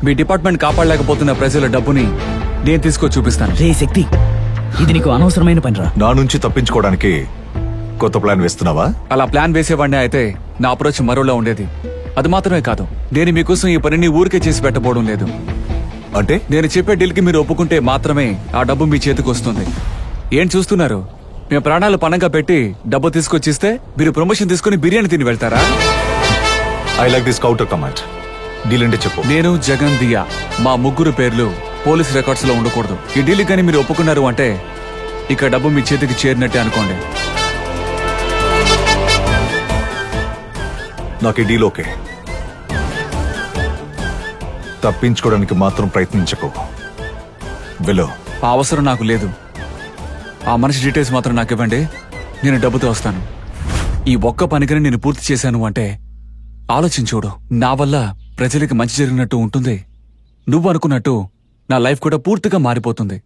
మీ department కాపాడలేకపోతున్న ప్రజల డబ్బుని నేను తీసుకొచ్చి చూపిస్తాను. రే శక్తి, ఇది నీకు అనవసరమైన పనిరా. నా నుంచి తప్పించుకోవడానికి కొత్త ప్లాన్ వేస్తున్నావా? అలా ప్లాన్ వేసేవాడిని అయితే నా అప్రోచ్ మరోలా ఉండేది. అది మాత్రమే కాదు, నేను మీకోసం ఈ పనిని ఊరికే చేసి పెట్టబోవడం లేదు. అంటే నేను చెప్పే డీల్కి మీరు ఒప్పుకుంటే మాత్రమే ఆ డబ్బు మీ చేతికి వస్తుంది. ఏం చూస్తున్నారు? మేము ప్రాణాలు పణంగా పెట్టి డబ్బు తీసుకొచ్చిస్తే మీరు ప్రమోషన్ తీసుకుని బిర్యానీ తిని వెళ్తారా? I like this counter command. Deal అంటే చెప్పు. నేను, జగన్, దియా, మా ముగ్గురు పేర్లు పోలీస్ రికార్డ్స్ లో ఉండకూడదు. ఈ డీల్ కానీ మీరు ఒప్పుకున్నారు అంటే ఇక డబ్బు మీ చేతికి చేరినట్టే అనుకోండి. నాకు ఈ డీల్ ఓకే. తప్పించుకోవడానికి మాత్రం ప్రయత్నించకు. వెళ్ళు. ఆ అవసరం నాకు లేదు. ఆ మనిషి డీటెయిల్స్ మాత్రం నాకు ఇవ్వండి, నేను డబ్బుతో వస్తాను. ఈ ఒక్క పనికని నేను పూర్తి చేశాను అంటే ఆలోచించూడు, నా వల్ల ప్రజలకి మంచి జరిగినట్టు ఉంటుంది. నువ్వు అనుకున్నట్టు నా లైఫ్ కూడా పూర్తిగా మారిపోతుంది.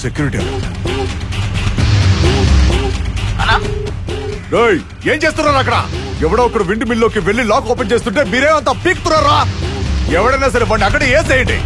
సెక్యూరిటీ ఏం చేస్తున్నారు అక్కడ? ఎవడో ఒకడు విండ్ మిల్లోకి వెళ్లి లాక్ ఓపెన్ చేస్తుంటే మీరే అంతా పీక్తున్నారా? ఎవడైనా సరే వాడిని అక్కడ వేసేయండి.